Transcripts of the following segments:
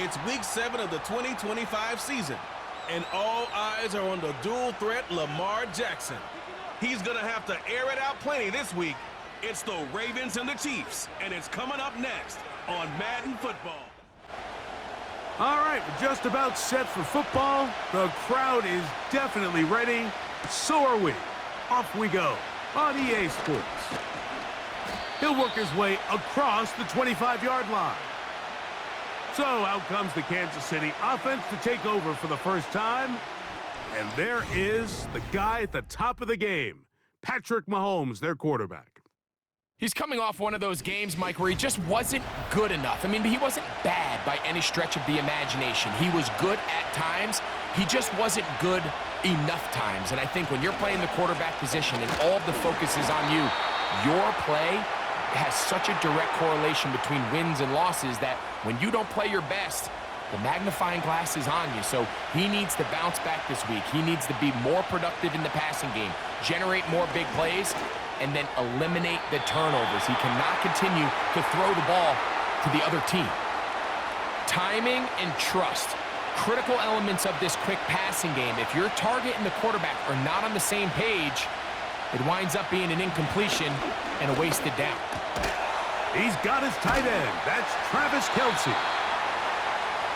It's week 7 of the 2025 season, and all eyes are on the dual threat Lamar Jackson. He's going to have to air it out plenty this week. It's the Ravens and the Chiefs, and it's coming up next on Madden Football. All right, we're just about set for football. The crowd is definitely ready. So are we. Off we go on EA Sports. He'll work his way across the 25-yard line. So out comes the Kansas City offense to take over for the first time. And there is the guy at the top of the game, Patrick Mahomes, their quarterback. He's coming off one of those games, Mike, where he just wasn't good enough. I mean, he wasn't bad by any stretch of the imagination. He was good at times. He just wasn't good enough times. And I think when you're playing the quarterback position and all of the focus is on you, your play has such a direct correlation between wins and losses that when you don't play your best, the magnifying glass is on you. So he needs to bounce back this week. He needs to be more productive in the passing game, generate more big plays, and then eliminate the turnovers. He cannot continue to throw the ball to the other team. Timing and trust, critical elements of this quick passing game. If your target and the quarterback are not on the same page, it winds up being an incompletion and a wasted down. He's got his tight end. That's Travis Kelce.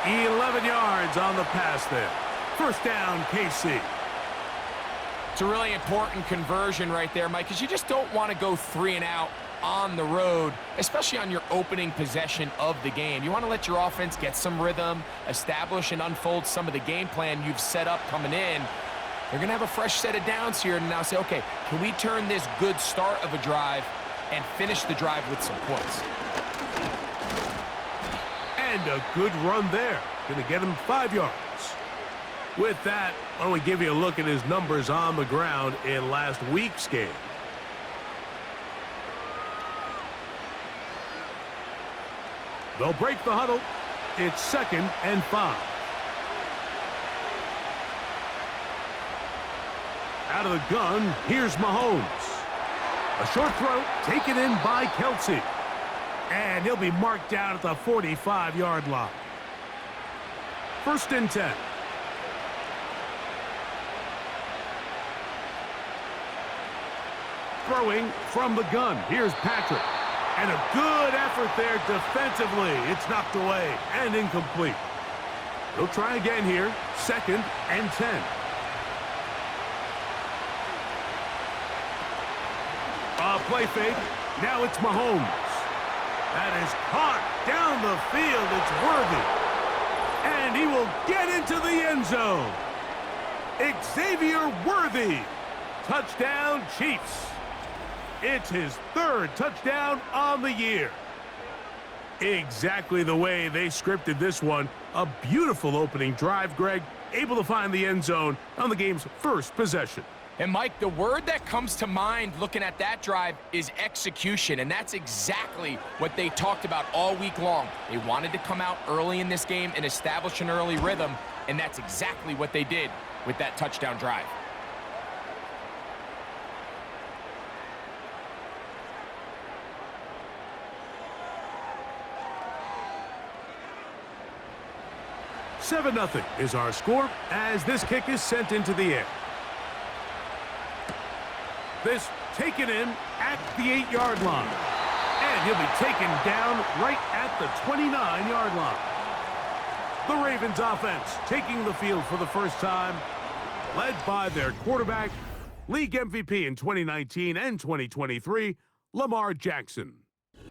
11 yards on the pass there. First down, KC. It's a really important conversion right there, Mike, because you just don't want to go 3 and out on the road, especially on your opening possession of the game. You want to let your offense get some rhythm, establish and unfold some of the game plan you've set up coming in. They're going to have a fresh set of downs here and now say, okay, can we turn this good start of a drive and finish the drive with some points? And a good run there. Going to get him 5 yards. With that, why don't we give you a look at his numbers on the ground in last week's game. They'll break the huddle. It's 2nd and 5. Out of the gun, here's Mahomes. A short throw taken in by Kelce. And he'll be marked down at the 45-yard line. 1st and 10. Throwing from the gun. Here's Patrick. And a good effort there defensively. It's knocked away and incomplete. He'll try again here. 2nd and 10. A play fake. Now it's Mahomes. That is caught down the field. It's Worthy. And he will get into the end zone. Xavier Worthy. Touchdown, Chiefs. It's his 3rd touchdown on the year. Exactly the way they scripted this one. A beautiful opening drive, Greg. Able to find the end zone on the game's first possession. And, Mike, the word that comes to mind looking at that drive is execution, and that's exactly what they talked about all week long. They wanted to come out early in this game and establish an early rhythm, and that's exactly what they did with that touchdown drive. $7-0 is our score as this kick is sent into the air. This taken in at the 8-yard line. And he'll be taken down right at the 29-yard line. The Ravens offense taking the field for the first time, led by their quarterback, league MVP in 2019 and 2023, Lamar Jackson.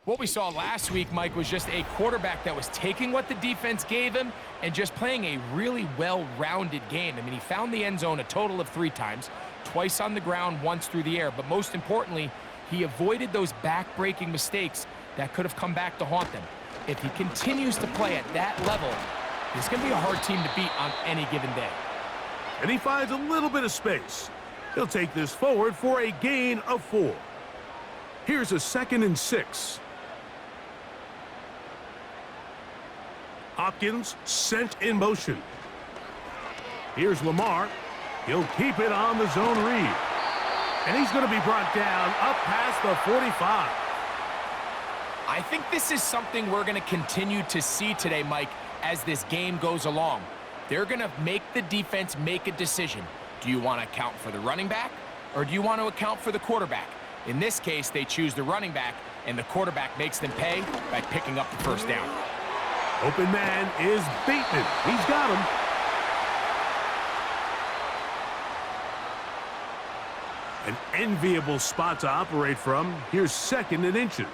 What we saw last week, Mike, was just a quarterback that was taking what the defense gave him and just playing a really well-rounded game. I mean, he found the end zone a total of 3 times, twice on the ground, once through the air. But most importantly, he avoided those back-breaking mistakes that could have come back to haunt them. If he continues to play at that level, he's going to be a hard team to beat on any given day. And he finds a little bit of space. He'll take this forward for a gain of 4. Here's a 2nd and 6. Hopkins sent in motion. Here's Lamar. He'll keep it on the zone read. And he's going to be brought down up past the 45. I think this is something we're going to continue to see today, Mike, as this game goes along. They're going to make the defense make a decision. Do you want to account for the running back, or do you want to account for the quarterback? In this case, they choose the running back, and the quarterback makes them pay by picking up the first down. Open man is Bateman. He's got him. An enviable spot to operate from. Here's 2nd and inches.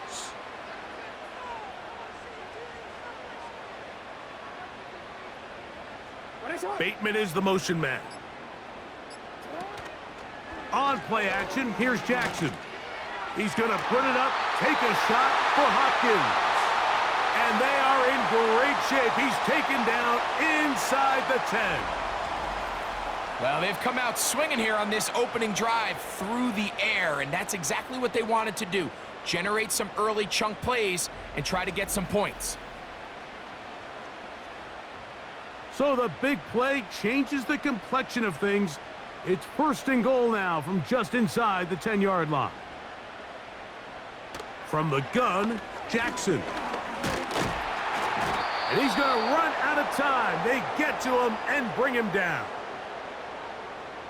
Bateman is the motion man. On play action, here's Jackson. He's going to put it up, take a shot for Hopkins. And they are in great shape. He's taken down inside the 10. Well, they've come out swinging here on this opening drive through the air, and that's exactly what they wanted to do. Generate some early chunk plays and try to get some points. So the big play changes the complexion of things. It's 1st and goal now from just inside the 10-yard line. From the gun, Jackson. And he's going to run out of time. They get to him and bring him down.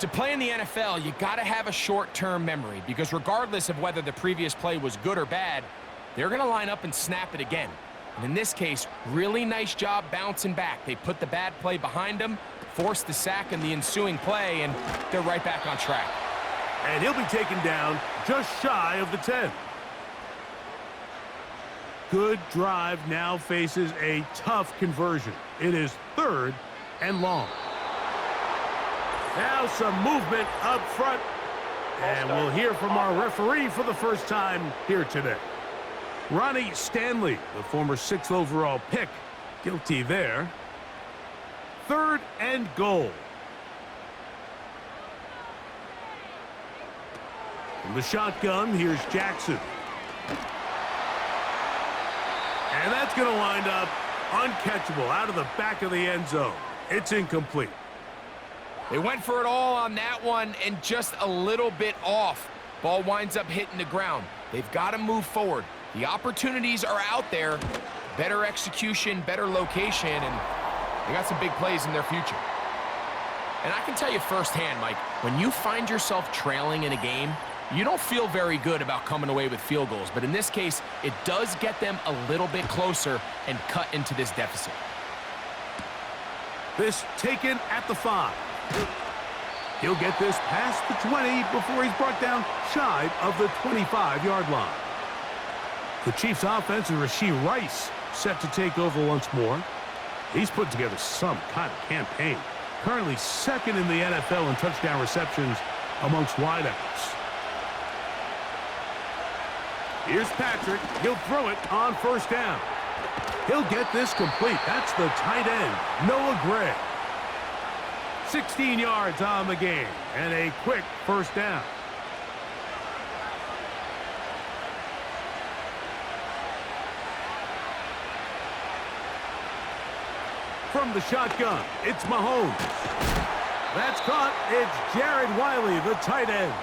To play in the NFL, you got to have a short-term memory, because regardless of whether the previous play was good or bad, they're going to line up and snap it again. And in this case, really nice job bouncing back. They put the bad play behind them, forced the sack in the ensuing play, and they're right back on track. And he'll be taken down just shy of the 10. Good drive now faces a tough conversion. It is 3rd and long. Now some movement up front. And we'll hear from our referee for the first time here today. Ronnie Stanley, the former 6th overall pick, guilty there. 3rd and goal. From the shotgun, here's Jackson. And that's going to wind up uncatchable out of the back of the end zone. It's incomplete. They went for it all on that one and just a little bit off. Ball winds up hitting the ground. They've got to move forward. The opportunities are out there. Better execution, better location, and they got some big plays in their future. And I can tell you firsthand, Mike, when you find yourself trailing in a game, you don't feel very good about coming away with field goals. But in this case, it does get them a little bit closer and cut into this deficit. This taken at the 5. He'll get this past the 20 before he's brought down shy of the 25-yard line. The Chiefs' offense and Rashee Rice set to take over once more. He's put together some kind of campaign. Currently 2nd in the NFL in touchdown receptions amongst wideouts. Here's Patrick. He'll throw it on 1st down. He'll get this complete. That's the tight end, Noah Gray. 16 yards on the game and a quick 1st down. From the shotgun, it's Mahomes. That's caught. It's Jared Wiley, the tight end.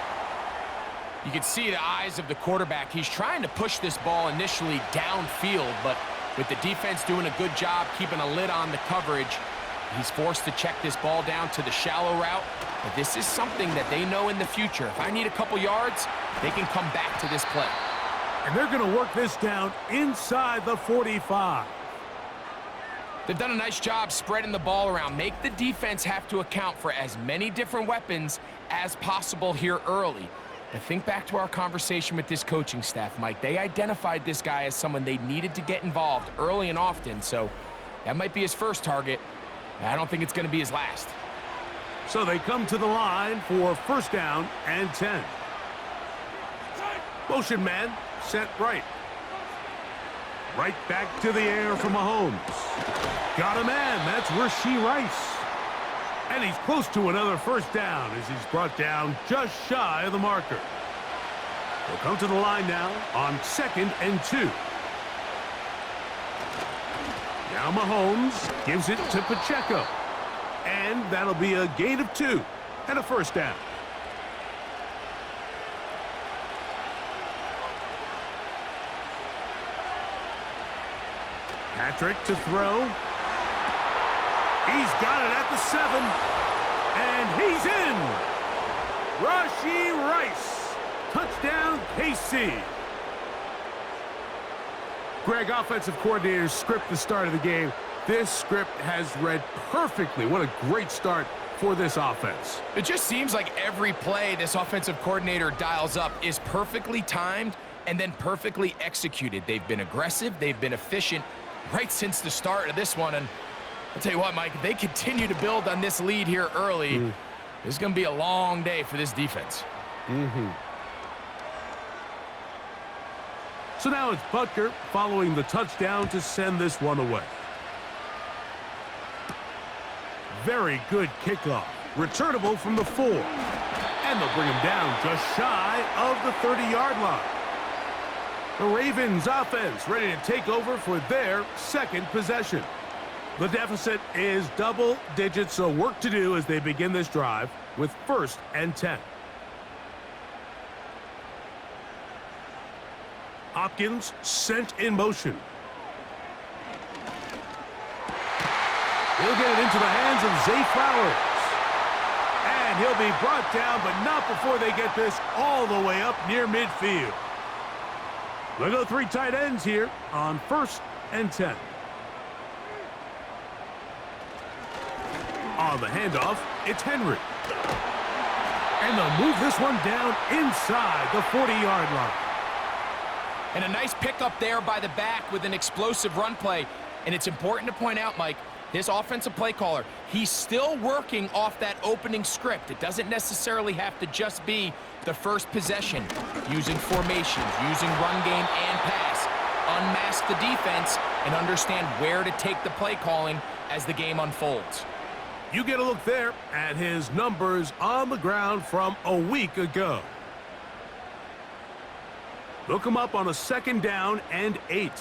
You can see the eyes of the quarterback. He's trying to push this ball initially downfield, but with the defense doing a good job keeping a lid on the coverage, he's forced to check this ball down to the shallow route. But this is something that they know in the future. If I need a couple yards, they can come back to this play. And they're going to work this down inside the 45. They've done a nice job spreading the ball around. Make the defense have to account for as many different weapons as possible here early. But think back to our conversation with this coaching staff, Mike. They identified this guy as someone they needed to get involved early and often, so that might be his first target. I don't think it's going to be his last. So they come to the line for 1st down and 10. Motion man, set right. Right back to the air for Mahomes. Got a man, that's Rashee Rice. And he's close to another 1st down as he's brought down just shy of the marker. They'll come to the line now on 2nd and 2. Now Mahomes gives it to Pacheco. And that'll be a gain of 2 and a 1st down. Patrick to throw. He's got it at the 7. And he's in. Rashee Rice. Touchdown, KC. Greg, offensive coordinator's script the start of the game. This script has read perfectly. What a great start for this offense. It just seems like every play this offensive coordinator dials up is perfectly timed and then perfectly executed. They've been aggressive. They've been efficient right since the start of this one. And I'll tell you what, Mike, if they continue to build on this lead here early, this is going to be a long day for this defense. So now it's Butker following the touchdown to send this one away. Very good kickoff. Returnable from the 4. And they'll bring him down just shy of the 30-yard line. The Ravens offense ready to take over for their second possession. The deficit is double digits, so work to do as they begin this drive with 1st and 10. Hopkins sent in motion. He'll get it into the hands of Zay Flowers. And he'll be brought down, but not before they get this all the way up near midfield. We'll go 3 tight ends here on 1st and 10. On the handoff, it's Henry. And they'll move this one down inside the 40-yard line. And a nice pickup there by the back with an explosive run play. And it's important to point out, Mike, this offensive play caller, he's still working off that opening script. It doesn't necessarily have to just be the first possession. Using formations, using run game and pass. Unmask the defense and understand where to take the play calling as the game unfolds. You get a look there at his numbers on the ground from a week ago. Look him up on a 2nd down and 8.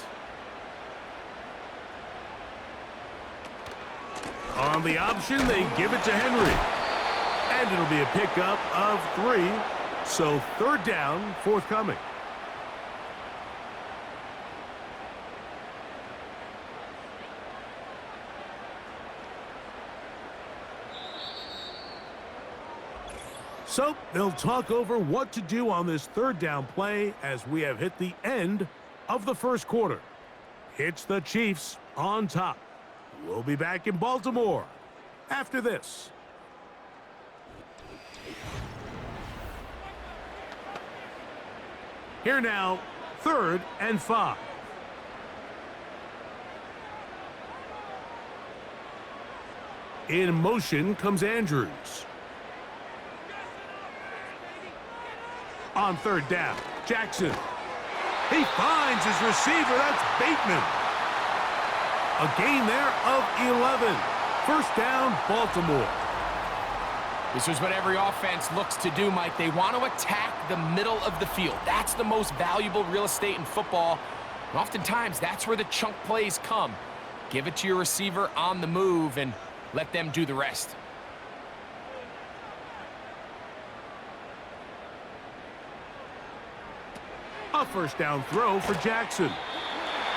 On the option, they give it to Henry. And it'll be a pickup of 3. So 3rd down forthcoming. So they'll talk over what to do on this 3rd down play as we have hit the end of the 1st quarter. It's the Chiefs on top. We'll be back in Baltimore after this. Here now, 3rd and 5. In motion comes Andrews. On 3rd down, Jackson. He finds his receiver. That's Bateman. A gain there of 11. 1st down, Baltimore. This is what every offense looks to do, Mike. They want to attack the middle of the field. That's the most valuable real estate in football. And oftentimes, that's where the chunk plays come. Give it to your receiver on the move and let them do the rest. A 1st down throw for Jackson.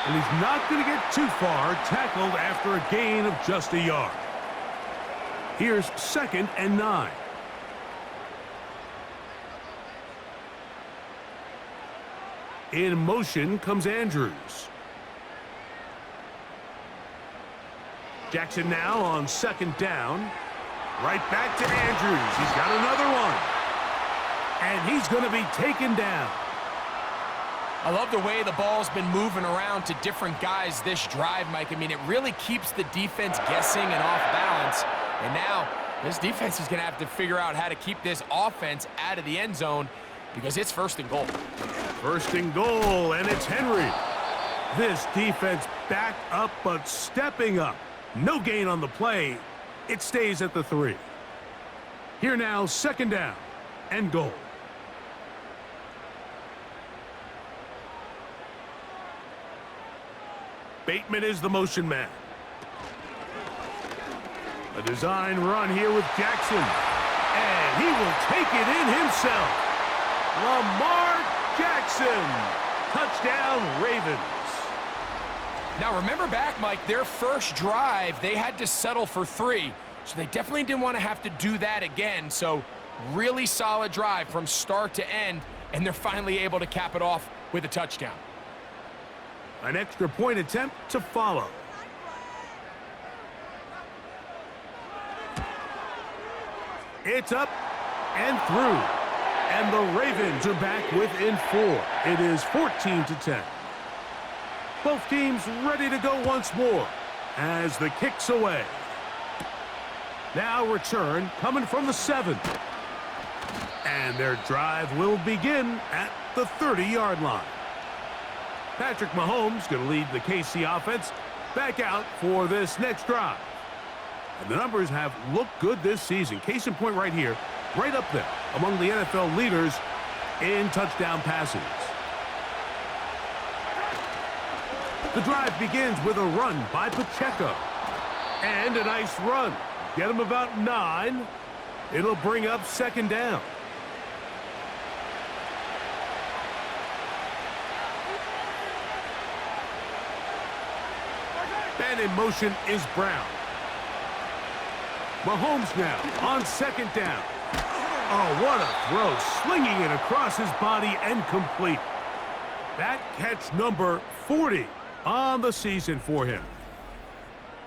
And he's not going to get too far, tackled after a gain of just a yard. Here's 2nd and 9. In motion comes Andrews. Jackson now on 2nd down. Right back to Andrews. He's got another one. And he's going to be taken down. I love the way the ball's been moving around to different guys this drive, Mike. I mean, it really keeps the defense guessing and off balance. And now, this defense is going to have to figure out how to keep this offense out of the end zone because it's 1st and goal. 1st and goal, and it's Henry. This defense back up, but stepping up. No gain on the play. It stays at the 3. Here now, 2nd down and goal. Bateman is the motion man. A design run here with Jackson. And he will take it in himself. Lamar Jackson. Touchdown, Ravens. Now, remember back, Mike, their first drive, they had to settle for 3. So they definitely didn't want to have to do that again. So really solid drive from start to end, and they're finally able to cap it off with a touchdown. An extra point attempt to follow. It's up and through. And the Ravens are back within 4. It is 14-10. Both teams ready to go once more as the kick's away. Now return coming from the 7. And their drive will begin at the 30-yard line. Patrick Mahomes going to lead the KC offense back out for this next drive. And the numbers have looked good this season. Case in point right here, right up there among the NFL leaders in touchdown passes. The drive begins with a run by Pacheco. And a nice run. Get him about 9. It'll bring up second down. And in motion is Brown. Mahomes now on second down. Oh, what a throw. Slinging it across his body and complete. That catch number 40 on the season for him.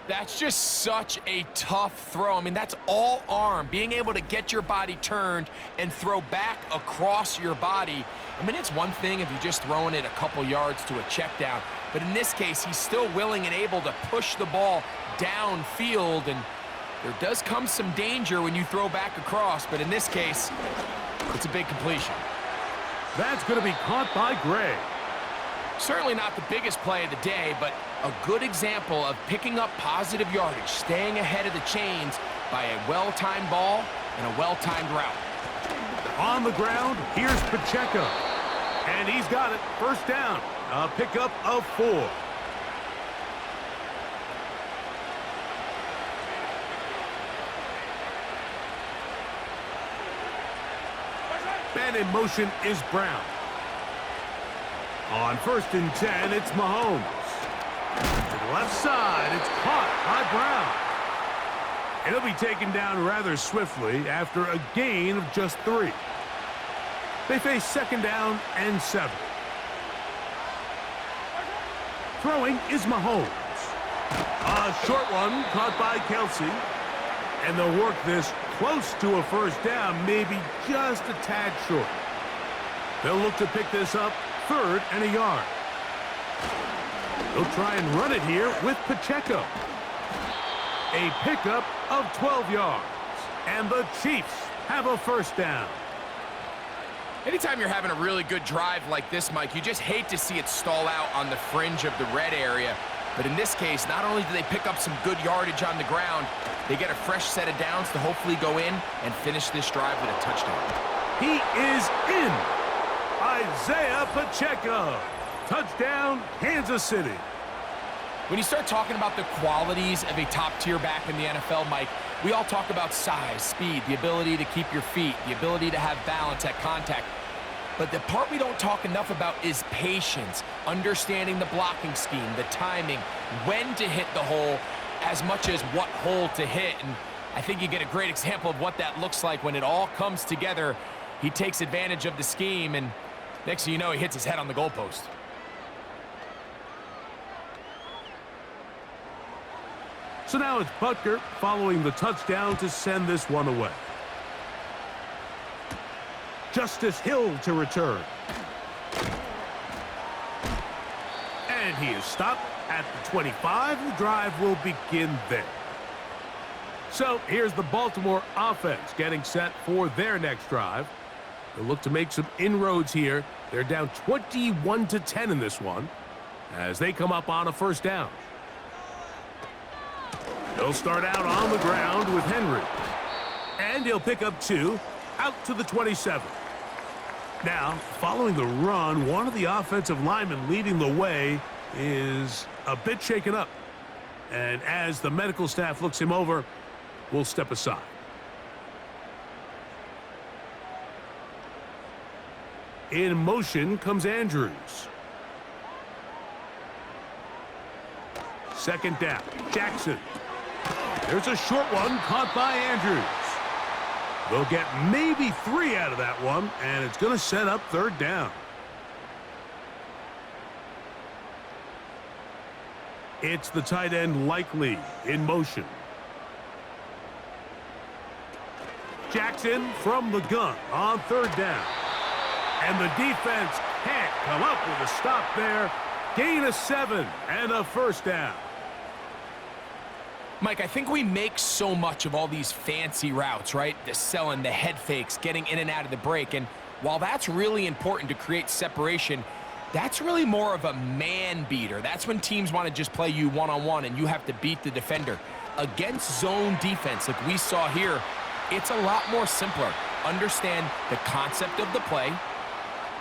That's just such a tough throw. I mean, that's all arm. Being able to get your body turned and throw back across your body. I mean, it's one thing if you're just throwing it a couple yards to a check down. But in this case, he's still willing and able to push the ball downfield. And there does come some danger when you throw back across. But in this case, it's a big completion. That's going to be caught by Gray. Certainly not the biggest play of the day, but a good example of picking up positive yardage, staying ahead of the chains by a well-timed ball and a well-timed route. On the ground, here's Pacheco. And he's got it. First down. A pickup of 4. And in motion is Brown. On 1st and 10, it's Mahomes. To the left side, it's caught by Brown. And he'll be taken down rather swiftly after a gain of just 3. They face second down and 7. Throwing is Mahomes. A short one caught by Kelsey. And they'll work this close to a first down, maybe just a tad short. They'll look to pick this up 3rd and a yard. They'll try and run it here with Pacheco. A pickup of 12 yards. And the Chiefs have a first down. Anytime you're having a really good drive like this, Mike, you just hate to see it stall out on the fringe of the red area. But in this case, not only do they pick up some good yardage on the ground, they get a fresh set of downs to hopefully go in and finish this drive with a touchdown. He is in. Isiah Pacheco. Touchdown, Kansas City. When you start talking about the qualities of a top-tier back in the NFL, Mike, we all talk about size, speed, the ability to keep your feet, the ability to have balance at contact. But the part we don't talk enough about is patience, understanding the blocking scheme, the timing, when to hit the hole, as much as what hole to hit. And I think you get a great example of what that looks like when it all comes together. He takes advantage of the scheme, and next thing you know, he hits his head on the goalpost. So now it's Butker following the touchdown to send this one away. Justice Hill to return. And he is stopped at the 25. The drive will begin there. So here's the Baltimore offense getting set for their next drive. They'll look to make some inroads here. They're down 21-10 in this one as they come up on a first down. They'll start out on the ground with Henry. And he'll pick up 2 out to the 27. Now, following the run, one of the offensive linemen leading the way is a bit shaken up. And as the medical staff looks him over, we'll step aside. In motion comes Andrews. Second down. Jackson. There's a short one caught by Andrews. They'll get maybe 3 out of that one, and it's going to set up third down. It's the tight end Likely in motion. Jackson from the gun on third down. And the defense can't come up with a stop there. Gain of 7 and a first down. Mike, I think we make so much of all these fancy routes, right? The selling, the head fakes, getting in and out of the break. And while that's really important to create separation, that's really more of a man beater. That's when teams want to just play you one-on-one and you have to beat the defender. Against zone defense like we saw here, it's a lot more simpler. Understand the concept of the play,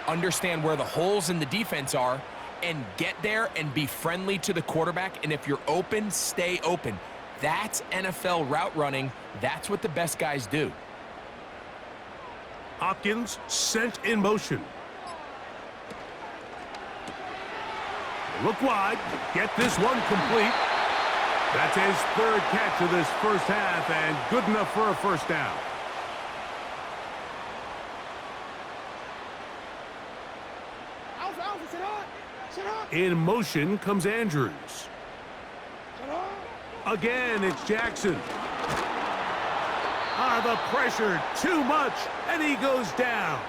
understand where the holes in the defense are, and get there and be friendly to the quarterback. And if you're open, stay open. That's NFL route running. That's what the best guys do. Hopkins sent in motion. Look wide. Get this one complete. That's his third catch of this first half, and good enough for a first down. In motion comes Andrews. Again, it's Jackson. The pressure, too much, and he goes down.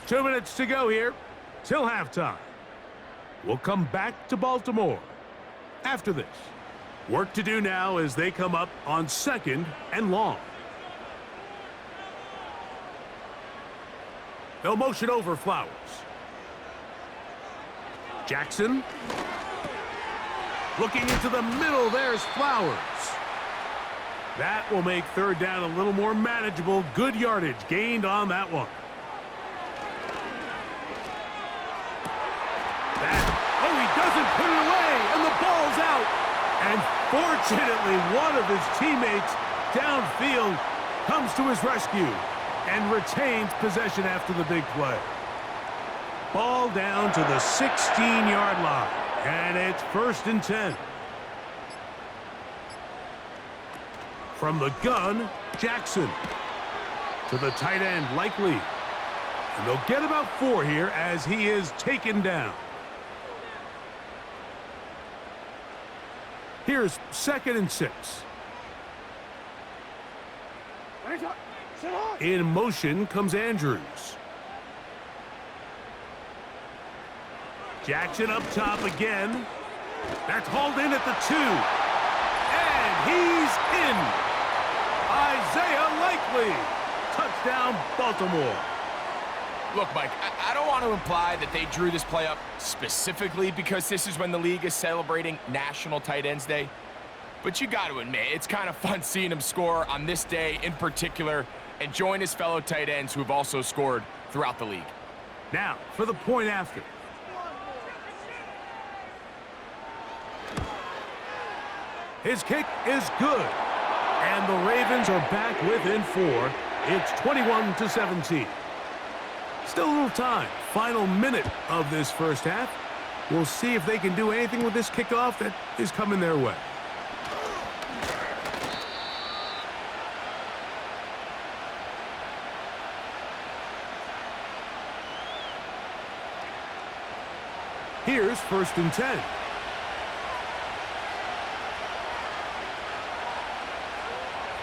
Two minutes to go here till halftime. We'll come back to Baltimore after this. Work to do now as they come up on 2nd and long. They'll motion over Flowers. Jackson. Looking into the middle, there's Flowers. That will make third down a little more manageable. Good yardage gained on that one. Doesn't put it away, and the ball's out. And fortunately, one of his teammates downfield comes to his rescue and retains possession after the big play. Ball down to the 16-yard line, and it's 1st and 10. From the gun, Jackson. To the tight end, Likely. And they'll get about 4 here as he is taken down. Here's 2nd and 6. In motion comes Andrews. Jackson up top again. That's hauled in at the 2. And he's in. Isiah Likely. Touchdown, Baltimore. Look, Mike, I don't want to imply that they drew this play up specifically because this is when the league is celebrating National Tight Ends Day. But you got to admit, it's kind of fun seeing him score on this day in particular and join his fellow tight ends who have also scored throughout the league. Now, for the point after. His kick is good. And the Ravens are back within 4. It's 21-17. Still a little time. Final minute of this first half. We'll see if they can do anything with this kickoff that is coming their way. Here's 1st and 10.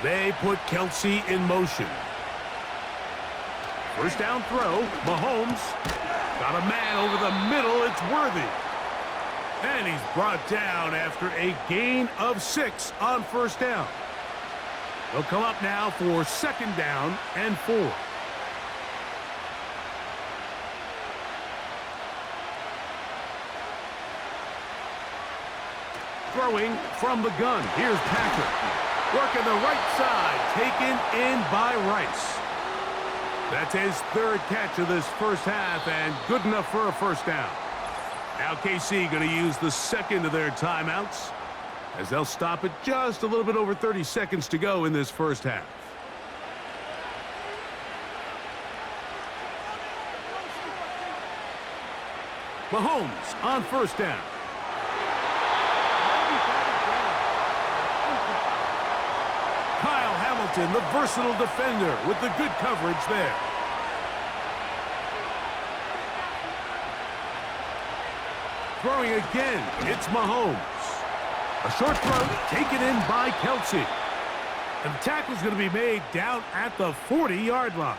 They put Kelsey in motion. First down throw, Mahomes. Got a man over the middle, it's Worthy. And he's brought down after a gain of 6 on first down. They'll come up now for 2nd down and 4. Throwing from the gun, here's Patrick. Working the right side, taken in by Rice. That's his third catch of this first half, and good enough for a first down. Now KC going to use the second of their timeouts, as they'll stop it just a little bit over 30 seconds to go in this first half. Mahomes on first down. Kyle Hamilton, the versatile defender, with the good coverage there. Throwing again, it's Mahomes. A short throw taken in by Kelsey. And the tackle's going to be made down at the 40-yard line.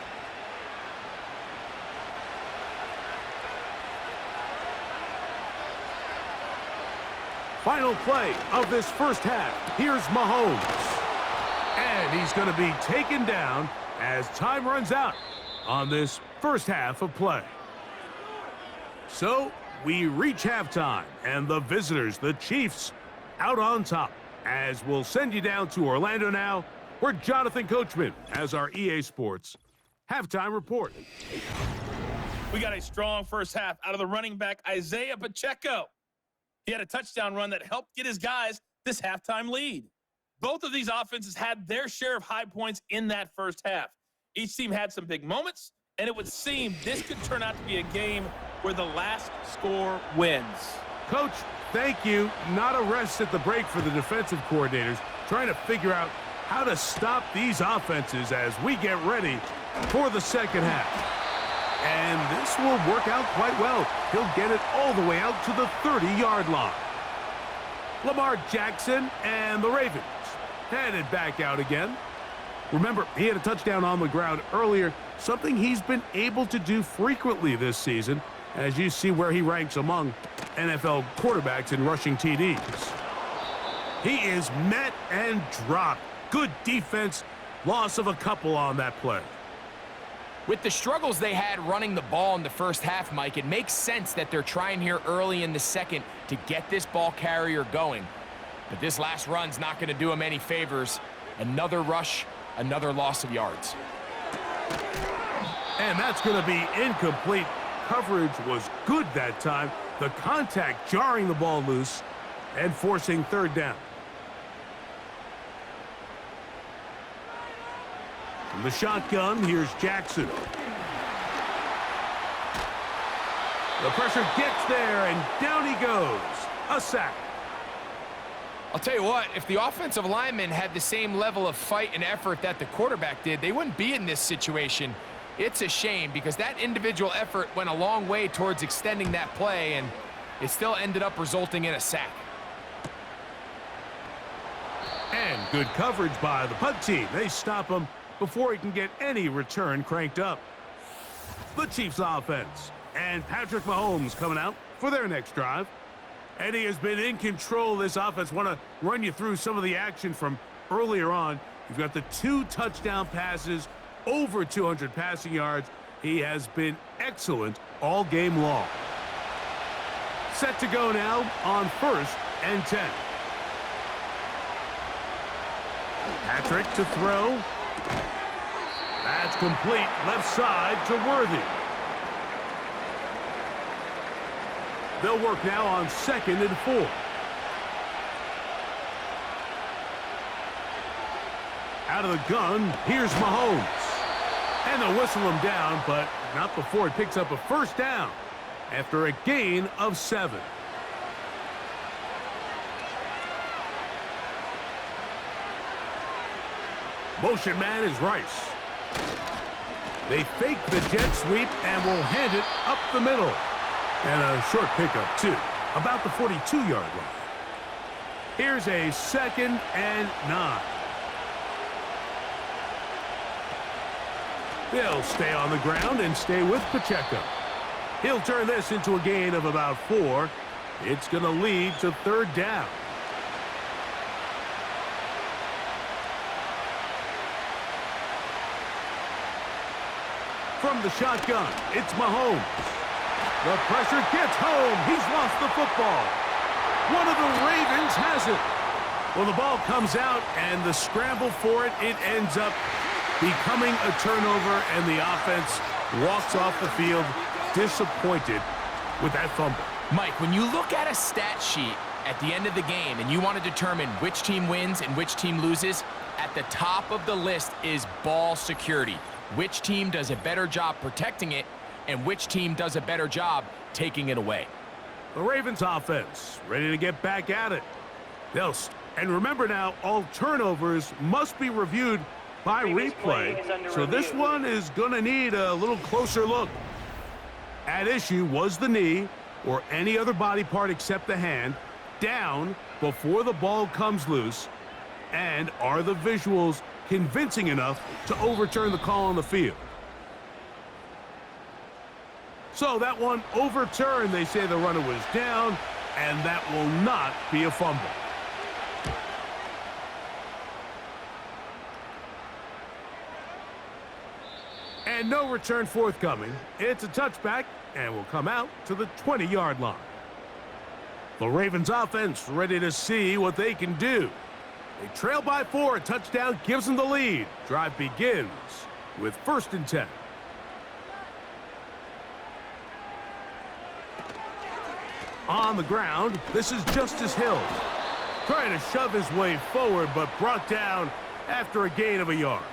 Final play of this first half. Here's Mahomes. And he's going to be taken down as time runs out on this first half of play. So we reach halftime, and the visitors, the Chiefs, out on top. As we'll send you down to Orlando now, where Jonathan Coachman has our EA Sports halftime report. We got a strong first half out of the running back, Isiah Pacheco. He had a touchdown run that helped get his guys this halftime lead. Both of these offenses had their share of high points in that first half. Each team had some big moments, and it would seem this could turn out to be a game where the last score wins. Coach, thank you. Not a rest at the break for the defensive coordinators, trying to figure out how to stop these offenses as we get ready for the second half. And this will work out quite well. He'll get it all the way out to the 30-yard line. Lamar Jackson and the Ravens headed back out again. Remember, he had a touchdown on the ground earlier, something he's been able to do frequently this season, as you see where he ranks among NFL quarterbacks in rushing TDs. He is met and dropped. Good defense, loss of a couple on that play. With the struggles they had running the ball in the first half, Mike, it makes sense that they're trying here early in the second to get this ball carrier going. But this last run's not going to do him any favors. Another rush, another loss of yards. And that's going to be incomplete. Coverage was good that time. The contact jarring the ball loose and forcing third down. From the shotgun, here's Jackson. The pressure gets there, and down he goes. A sack. I'll tell you what, if the offensive linemen had the same level of fight and effort that the quarterback did, they wouldn't be in this situation. It's a shame because that individual effort went a long way towards extending that play, and it still ended up resulting in a sack. And good coverage by the punt team. They stop him before he can get any return cranked up. The Chiefs offense and Patrick Mahomes coming out for their next drive. And he has been in control of this offense. Want to run you through some of the action from earlier on. You've got the 2 touchdown passes, over 200 passing yards. He has been excellent all game long. Set to go now on 1st and 10. Patrick to throw. That's complete. Left side to Worthy. They'll work now on 2nd and 4. Out of the gun, here's Mahomes. And they'll whistle him down, but not before he picks up a first down after a gain of 7. Motion man is Rice. They fake the jet sweep and will hand it up the middle. And a short pickup, too, about the 42-yard line. Here's a 2nd and 9. They'll stay on the ground and stay with Pacheco. He'll turn this into a gain of about 4. It's going to lead to 3rd down. From the shotgun, it's Mahomes. The pressure gets home. He's lost the football. One of the Ravens has it. Well, the ball comes out, and the scramble for it, it ends up becoming a turnover, and the offense walks off the field disappointed with that fumble. Mike, when you look at a stat sheet at the end of the game and you want to determine which team wins and which team loses, at the top of the list is ball security. Which team does a better job protecting it and which team does a better job taking it away. The Ravens offense ready to get back at it. And remember now, all turnovers must be reviewed by replay, so this one is going to need a little closer look. At issue was the knee or any other body part except the hand down before the ball comes loose, and are the visuals convincing enough to overturn the call on the field? So that one overturned. They say the runner was down, and that will not be a fumble. And no return forthcoming. It's a touchback, and will come out to the 20-yard line. The Ravens offense ready to see what they can do. They trail by 4. A touchdown gives them the lead. Drive begins with 1st and 10. On the ground, this is Justice Hill. Trying to shove his way forward, but brought down after a gain of a yard.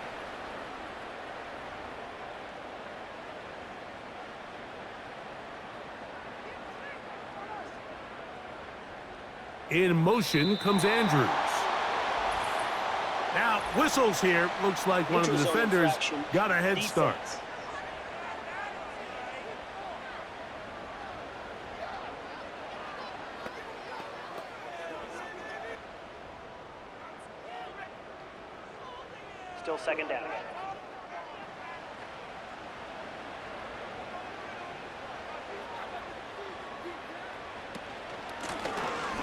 In motion comes Andrews. Now, whistles here. Looks like one of the defenders got a head start. Still 2nd down.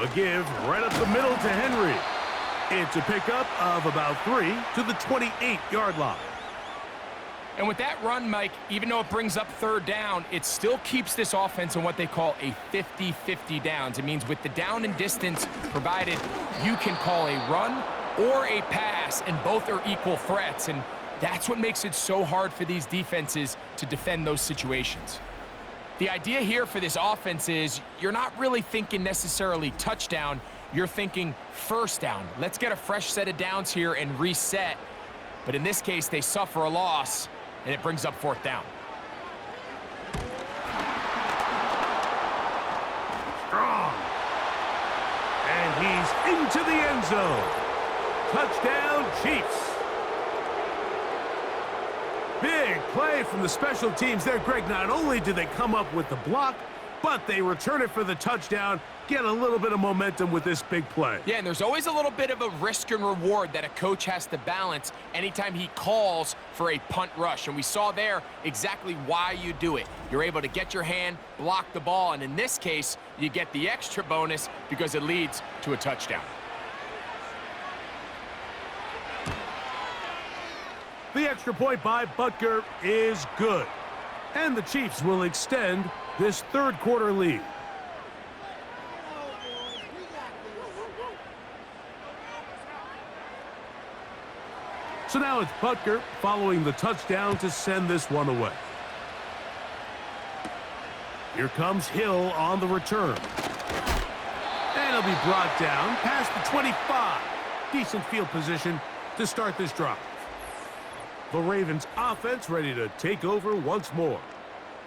A give right up the middle to Henry. It's a pickup of about 3 to the 28-yard line. And with that run, Mike, even though it brings up 3rd down, it still keeps this offense in what they call a 50-50 downs. It means with the down and distance provided, you can call a run or a pass, and both are equal threats. And that's what makes it so hard for these defenses to defend those situations. The idea here for this offense is you're not really thinking necessarily touchdown. You're thinking 1st down. Let's get a fresh set of downs here and reset. But in this case, they suffer a loss, and it brings up 4th down. Strong. And he's into the end zone. Touchdown, Chiefs. Big play from the special teams there, Greg. Not only did they come up with the block, but they return it for the touchdown, get a little bit of momentum with this big play. Yeah, and there's always a little bit of a risk and reward that a coach has to balance anytime he calls for a punt rush. And we saw there exactly why you do it. You're able to get your hand, block the ball, and in this case, you get the extra bonus because it leads to a touchdown. The extra point by Butker is good. And the Chiefs will extend this 3rd quarter lead. So now it's Butker following the touchdown to send this one away. Here comes Hill on the return. And he'll be brought down past the 25. Decent field position to start this drive. The Ravens offense ready to take over once more.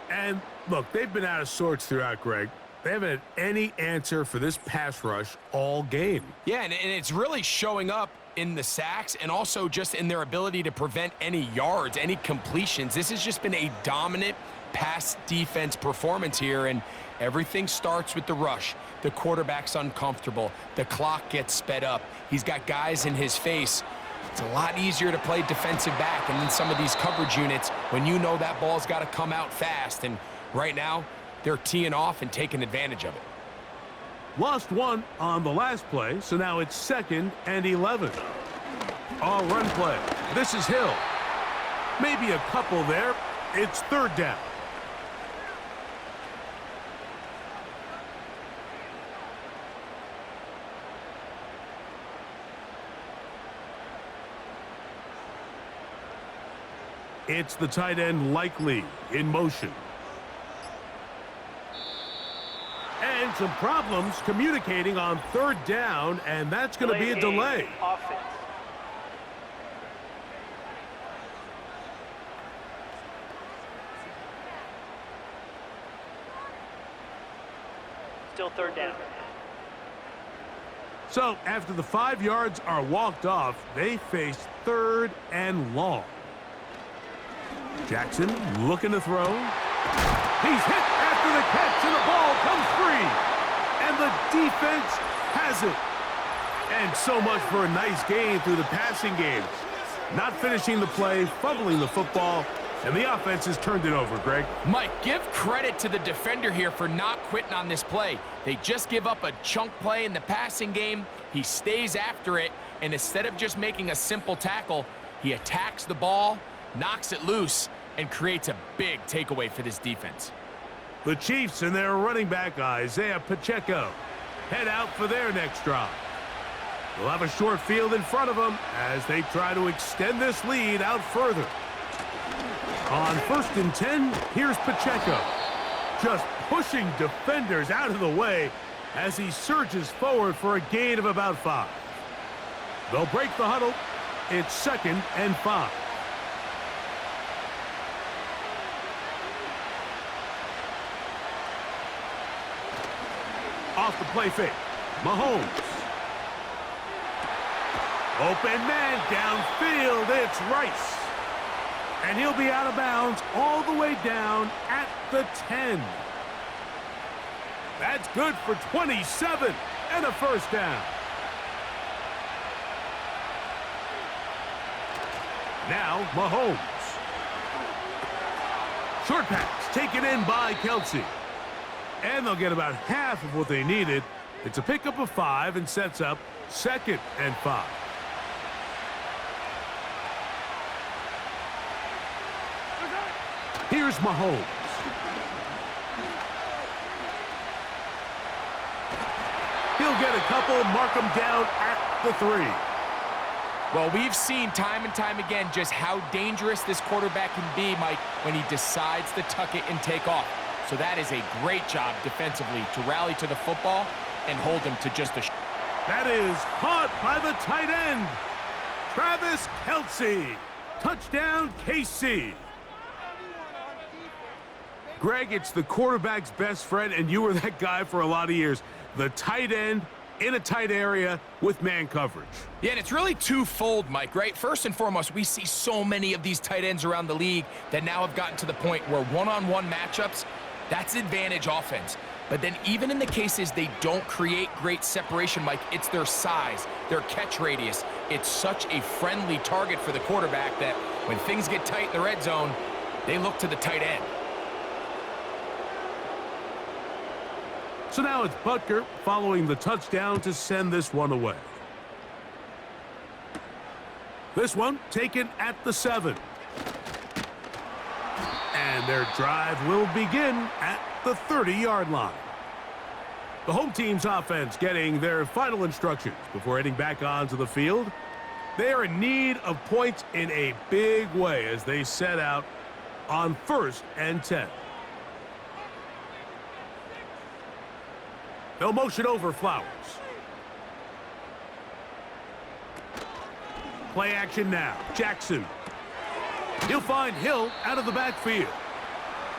And look, they've been out of sorts throughout, Greg. They haven't had any answer for this pass rush all game. Yeah, and it's really showing up in the sacks and also just in their ability to prevent any yards, any completions. This has just been a dominant pass defense performance here, and everything starts with the rush. The quarterback's uncomfortable. The clock gets sped up. He's got guys in his face. It's a lot easier to play defensive back and in some of these coverage units when you know that ball's got to come out fast. And right now, they're teeing off and taking advantage of it. Lost one on the last play, so now it's 2nd and 11. All run play. This is Hill. Maybe a couple there. It's 3rd down. It's the tight end likely in motion. And some problems communicating on third down, and that's going to be a delay. Offense. Still third down. So after the 5 yards are walked off, they face third and long. Jackson looking to throw. He's hit after the catch, and the ball comes free. And the defense has it. And so much for a nice game through the passing game. Not finishing the play, fumbling the football, and the offense has turned it over, Greg. Mike, give credit to the defender here for not quitting on this play. They just give up a chunk play in the passing game. He stays after it, and instead of just making a simple tackle, he attacks the ball, knocks it loose, and creates a big takeaway for this defense. The Chiefs and their running back, Isiah Pacheco, head out for their next drive. They'll have a short field in front of them as they try to extend this lead out further. On 1st and 10, here's Pacheco, just pushing defenders out of the way as he surges forward for a gain of about 5. They'll break the huddle. It's 2nd and 5. Off the play fake, Mahomes. Open man downfield, it's Rice. And he'll be out of bounds all the way down at the 10. That's good for 27 and a first down. Now Mahomes. Short pass taken in by Kelsey. And they'll get about half of what they needed. It's a pickup of 5 and sets up 2nd and 5. Here's Mahomes. He'll get a couple, mark him down at the 3. Well, we've seen time and time again just how dangerous this quarterback can be, Mike, when he decides to tuck it and take off. So that is a great job defensively to rally to the football and hold him to just a... That is caught by the tight end, Travis Kelce. Touchdown, KC. Greg, it's the quarterback's best friend, and you were that guy for a lot of years. The tight end in a tight area with man coverage. Yeah, and it's really twofold, Mike, right? First and foremost, we see so many of these tight ends around the league that now have gotten to the point where one-on-one matchups, that's advantage offense. But then even in the cases they don't create great separation, Mike, it's their size, their catch radius. It's such a friendly target for the quarterback that when things get tight in the red zone, they look to the tight end. So now it's Butker following the touchdown to send this one away. This one taken at the 7. And their drive will begin at the 30-yard line. The home team's offense getting their final instructions before heading back onto the field. They are in need of points in a big way as they set out on 1st and 10. They'll motion over Flowers. Play action now. Jackson. He'll find Hill out of the backfield.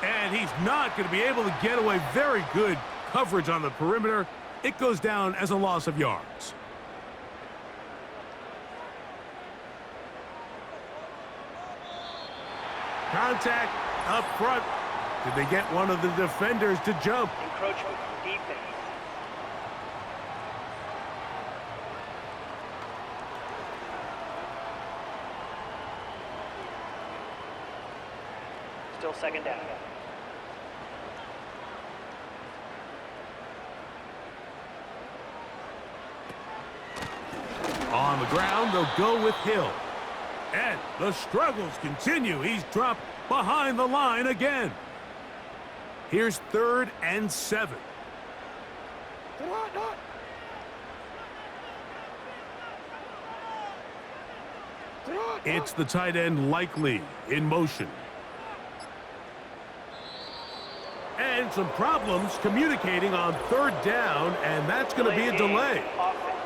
And he's not going to be able to get away. Very good coverage on the perimeter. It goes down as a loss of yards. Contact up front. Did they get one of the defenders to jump? Encroachment defense. Still 2nd down. On the ground, they'll go with Hill. And the struggles continue. He's dropped behind the line again. Here's 3rd and 7. It's the tight end Likely in motion. And some problems communicating on third down, and that's going to be a delay. Offense.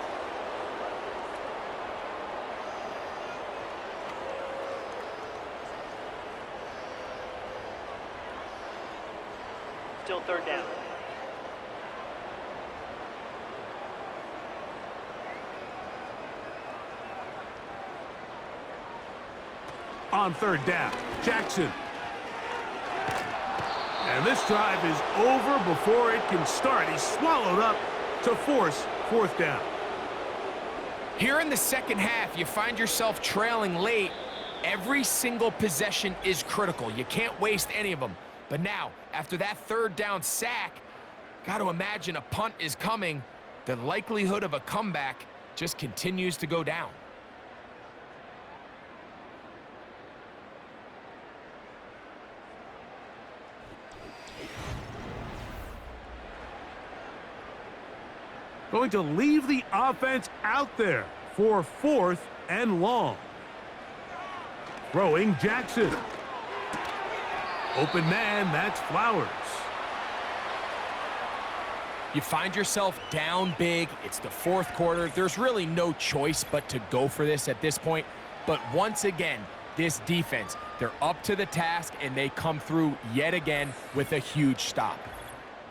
Still third down. On third down, Jackson. And this drive is over before it can start. He's swallowed up to force fourth down. Here in the second half, you find yourself trailing late. Every single possession is critical. You can't waste any of them. But now, after that third down sack, got to imagine a punt is coming. The likelihood of a comeback just continues to go down. Going to leave the offense out there for fourth and long. Throwing Jackson. Open man, that's Flowers. You find yourself down big. It's the fourth quarter. There's really no choice but to go for this at this point. But once again, this defense, they're up to the task, and they come through yet again with a huge stop.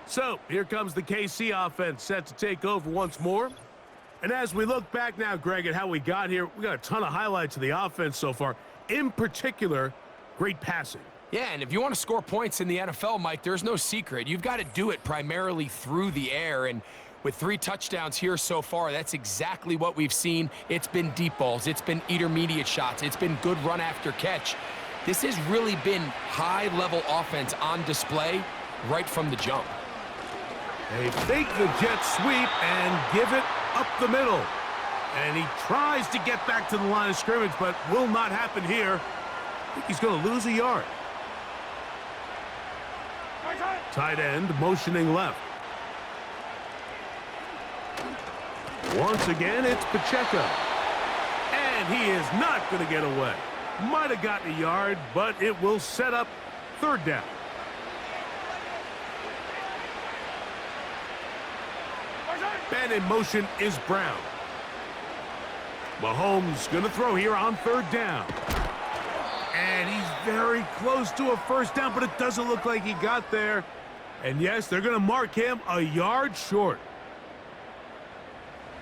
So, here comes the KC offense set to take over once more. And as we look back now, Greg, at how we got here, we got a ton of highlights of the offense so far. In particular, great passing. Yeah, and if you want to score points in the NFL, Mike, there's no secret. You've got to do it primarily through the air, and with 3 touchdowns here so far, that's exactly what we've seen. It's been deep balls. It's been intermediate shots. It's been good run after catch. This has really been high-level offense on display right from the jump. They fake the jet sweep and give it up the middle. And he tries to get back to the line of scrimmage, but will not happen here. I think he's going to lose a yard. Tight end motioning left. Once again, it's Pacheco. And he is not going to get away. Might have gotten a yard, but it will set up third down. And in motion is Brown. Mahomes going to throw here on third down. And he's very close to a first down, but it doesn't look like he got there. And yes, they're going to mark him a yard short.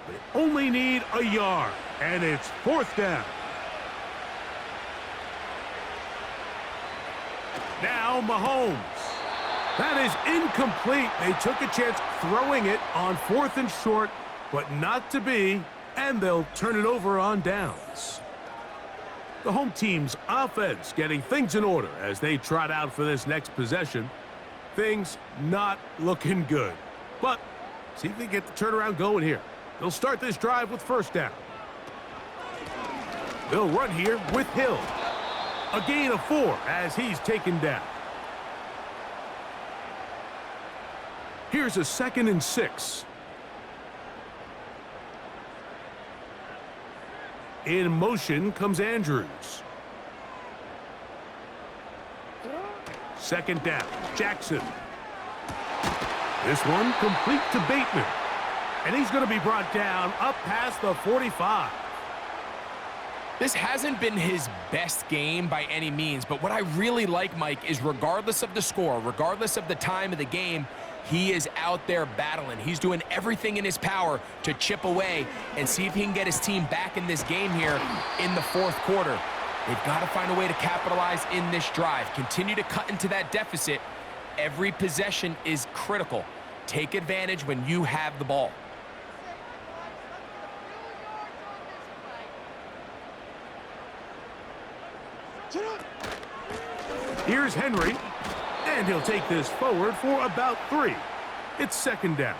They only need a yard, and it's fourth down. Now Mahomes. That is incomplete. They took a chance throwing it on fourth and short, but not to be, and they'll turn it over on downs. The home team's offense getting things in order as they trot out for this next possession. Things not looking good, but see if they get the turnaround going here. They'll start this drive with first down. They'll run here with Hill. A gain of 4 as he's taken down. Here's a 2nd and 6. In motion comes Andrews. Second down, Jackson. This one complete to Bateman. And he's going to be brought down up past the 45. This hasn't been his best game by any means, but what I really like, Mike, is regardless of the score, regardless of the time of the game, he is out there battling. He's doing everything in his power to chip away and see if he can get his team back in this game here in the fourth quarter. They've got to find a way to capitalize in this drive. Continue to cut into that deficit. Every possession is critical. Take advantage when you have the ball. Here's Henry, and he'll take this forward for about 3. It's second down.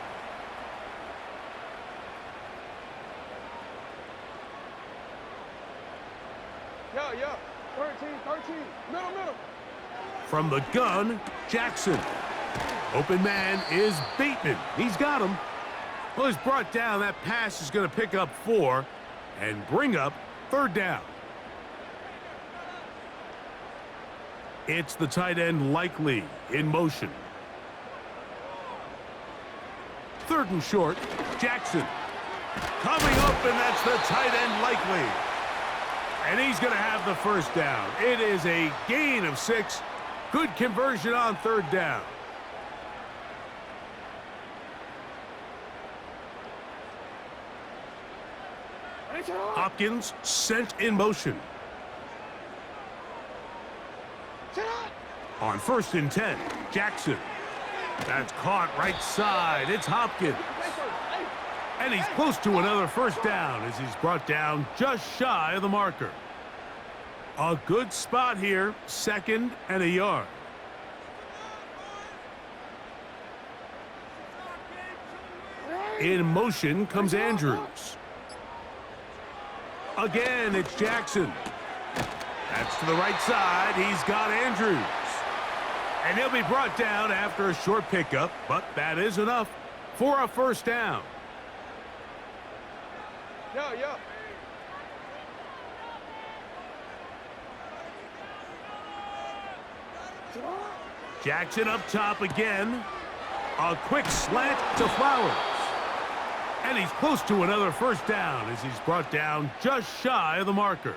Yeah. 13. Middle. From the gun, Jackson. Open man is Bateman. He's got him. Well, he's brought down. That pass is going to pick up 4 and bring up third down. It's the tight end Likely in motion. 3rd and short, Jackson. Coming up, and that's the tight end Likely. And he's going to have the first down. It is a gain of 6. Good conversion on 3rd down. Hopkins sent in motion. On 1st and 10, Jackson. That's caught right side. It's Hopkins. And he's close to another first down as he's brought down just shy of the marker. A good spot here, 2nd and a yard. In motion comes Andrews. Again, it's Jackson. That's to the right side. He's got Andrews. And he'll be brought down after a short pickup, but that is enough for a first down. Yeah. Jackson up top again. A quick slant to Flowers. And he's close to another first down as he's brought down just shy of the marker.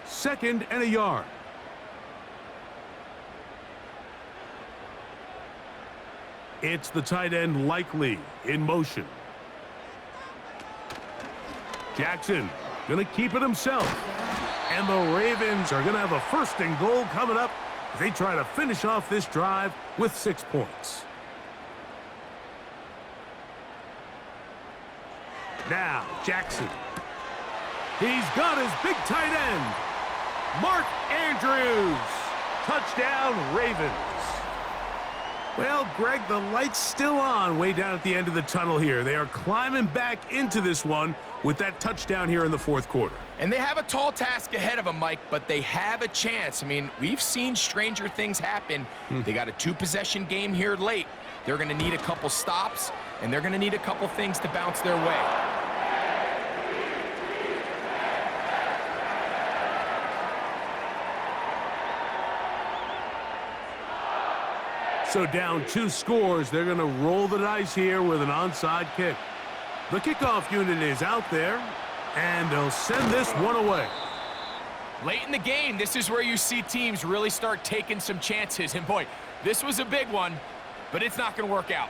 2nd and a yard. It's the tight end Likely in motion. Jackson going to keep it himself. And the Ravens are going to have a 1st and goal coming up as they try to finish off this drive with 6 points. Now, Jackson. He's got his big tight end, Mark Andrews. Touchdown, Ravens. Well, Greg, the light's still on way down at the end of the tunnel here. They are climbing back into this one with that touchdown here in the 4th quarter. And they have a tall task ahead of them, Mike, but they have a chance. I mean, we've seen stranger things happen. They got a 2-possession game here late. They're going to need a couple stops, and they're going to need a couple things to bounce their way. So down 2 scores, they're going to roll the dice here with an onside kick. The kickoff unit is out there, and they'll send this one away. Late in the game, this is where you see teams really start taking some chances. And boy, this was a big one, but it's not going to work out.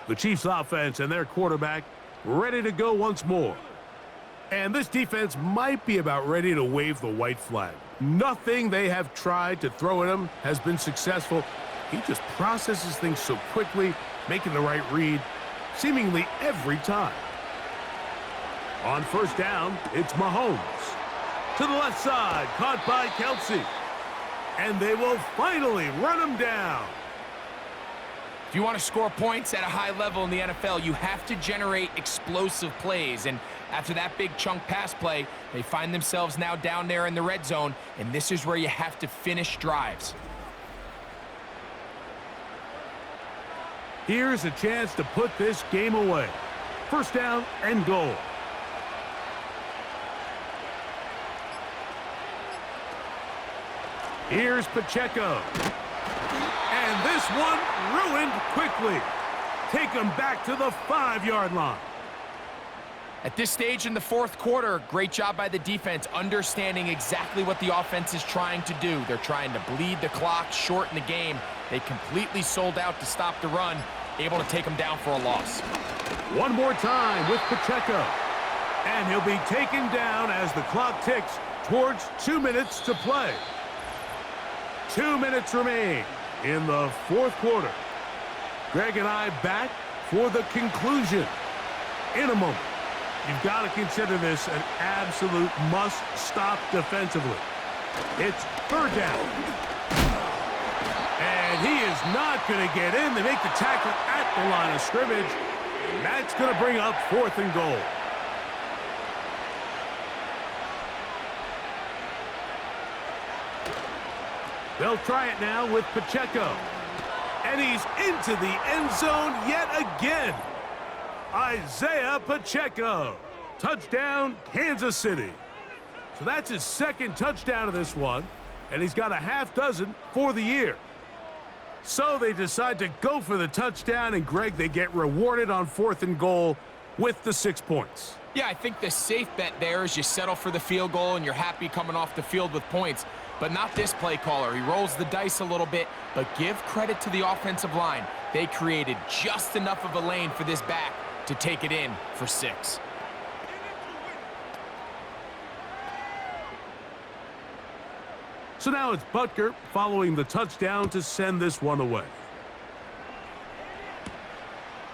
The Chiefs offense and their quarterback ready to go once more. And this defense might be about ready to wave the white flag. Nothing they have tried to throw at him has been successful. He just processes things so quickly, making the right read seemingly every time. On 1st down, it's Mahomes. To the left side, caught by Kelsey. And they will finally run him down. If you want to score points at a high level in the NFL, you have to generate explosive plays. And after that big chunk pass play, they find themselves now down there in the red zone, and this is where you have to finish drives. Here's a chance to put this game away. 1st down and goal. Here's Pacheco. And this one ruined quickly. Take them back to the 5-yard line. At this stage in the 4th quarter, great job by the defense understanding exactly what the offense is trying to do. They're trying to bleed the clock, shorten the game. They completely sold out to stop the run, able to take them down for a loss. One more time with Pacheco. And he'll be taken down as the clock ticks towards 2 minutes to play. 2 minutes remain in the 4th quarter. Greg and I back for the conclusion in a moment. You've got to consider this an absolute must-stop defensively. It's 3rd down. And he is not going to get in. They make the tackle at the line of scrimmage. And that's going to bring up 4th and goal. They'll try it now with Pacheco. And he's into the end zone yet again. Isiah Pacheco. Touchdown, Kansas City. So that's his second touchdown of this one, and he's got a half dozen for the year. So they decide to go for the touchdown, and Greg, they get rewarded on 4th and goal with the 6 points. Yeah, I think the safe bet there is you settle for the field goal and you're happy coming off the field with points. But not this play caller. He rolls the dice a little bit, but give credit to the offensive line. They created just enough of a lane for this back to take it in for 6. So now it's Butker following the touchdown to send this one away.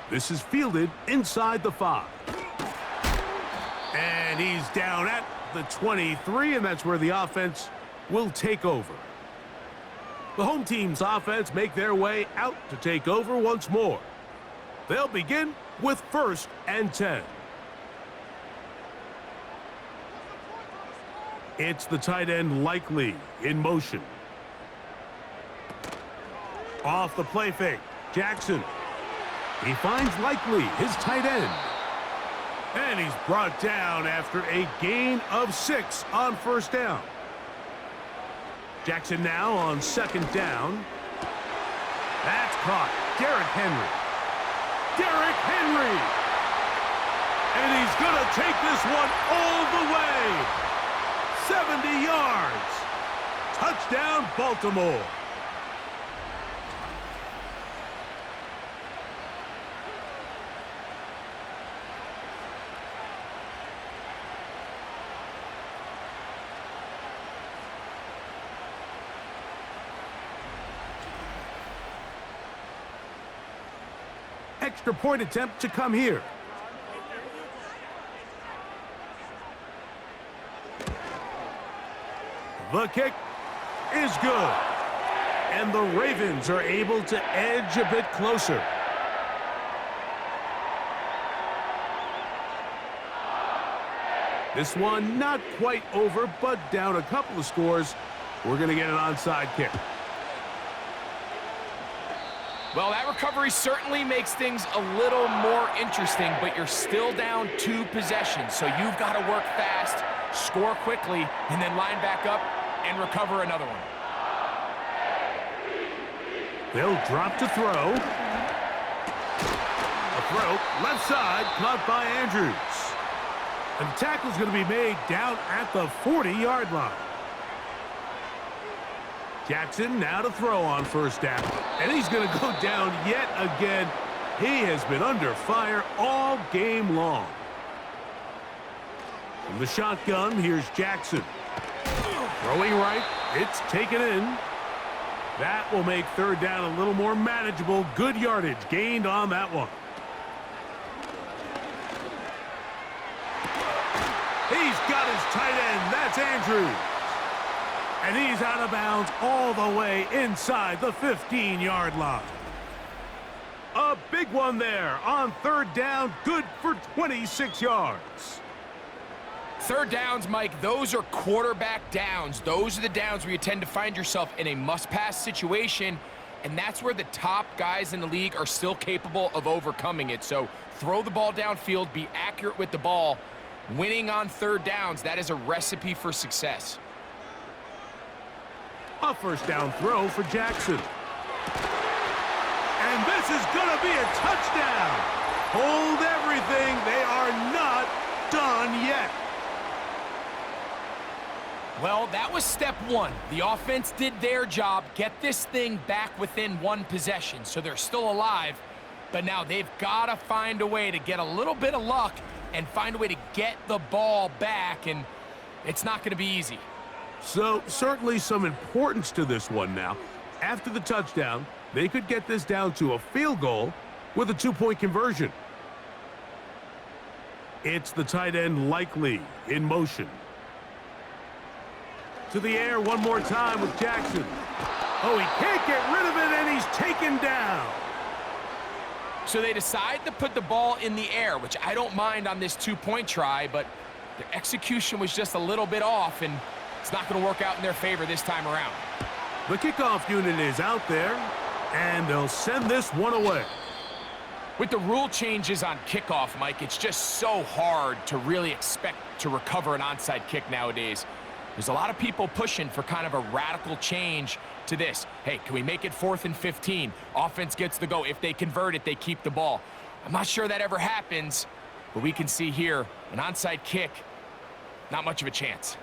This is fielded inside the 5. And he's down at the 23, and that's where the offense will take over. The home team's offense make their way out to take over once more. They'll begin with 1st and 10. It's the tight end Likely in motion. Off the play fake, Jackson. He finds Likely, his tight end. And he's brought down after a gain of 6 on 1st down. Jackson now on 2nd down. That's caught. Derrick Henry. Derrick Henry! And he's going to take this one all the way. 70 yards. Touchdown, Baltimore. Extra point attempt to come here. The kick is good. And the Ravens are able to edge a bit closer. This one not quite over, but down a couple of scores. We're going to get an onside kick. Well, that recovery certainly makes things a little more interesting, but you're still down 2 possessions, so you've got to work fast, score quickly, and then line back up and recover another one. They'll drop to throw. A throw, left side, caught by Andrews. And the tackle's going to be made down at the 40-yard line. Jackson now to throw on 1st down. And he's going to go down yet again. He has been under fire all game long. From the shotgun, here's Jackson. Throwing right, it's taken in. That will make 3rd down a little more manageable. Good yardage gained on that one. He's got his tight end. That's Andrews. And he's out of bounds all the way inside the 15-yard line. A big one there on 3rd down, good for 26 yards. 3rd downs, Mike, those are quarterback downs. Those are the downs where you tend to find yourself in a must-pass situation, and that's where the top guys in the league are still capable of overcoming it. So throw the ball downfield, be accurate with the ball. Winning on 3rd downs, that is a recipe for success. A 1st down throw for Jackson. And this is going to be a touchdown. Hold everything. They are not done yet. Well, that was step 1. The offense did their job, get this thing back within 1 possession, so they're still alive. But now they've got to find a way to get a little bit of luck and find a way to get the ball back, and it's not going to be easy. So certainly some importance to this one now. After the touchdown, they could get this down to a field goal with a 2-point conversion. It's the tight end Likely in motion. To the air one more time with Jackson. Oh, he can't get rid of it, and he's taken down. So they decide to put the ball in the air, which I don't mind on this 2-point try, but their execution was just a little bit off, and it's not going to work out in their favor this time around. The kickoff unit is out there, and they'll send this one away. With the rule changes on kickoff, Mike, it's just so hard to really expect to recover an onside kick nowadays. There's a lot of people pushing for kind of a radical change to this. Hey, can we make it 4th and 15? Offense gets the go. If they convert it, they keep the ball. I'm not sure that ever happens, but we can see here an onside kick, not much of a chance.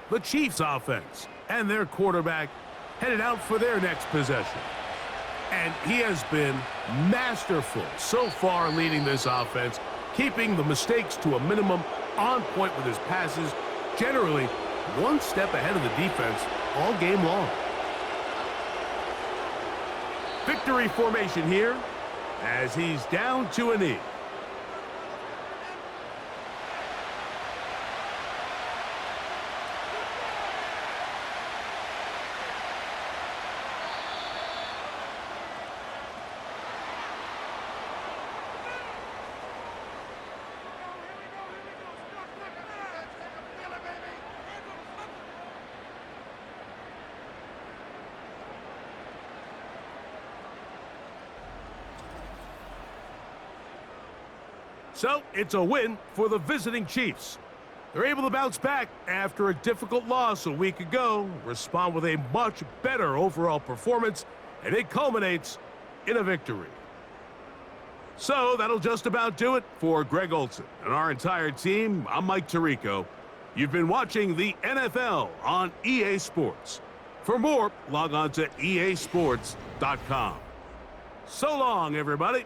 The Chiefs offense and their quarterback headed out for their next possession. And he has been masterful so far leading this offense, keeping the mistakes to a minimum, on point with his passes, generally one step ahead of the defense all game long. Victory formation here as he's down to a knee. So, it's a win for the visiting Chiefs. They're able to bounce back after a difficult loss a week ago, respond with a much better overall performance, and it culminates in a victory. So, that'll just about do it for Greg Olson and our entire team. I'm Mike Tirico. You've been watching the NFL on EA Sports. For more, log on to easports.com. So long, everybody.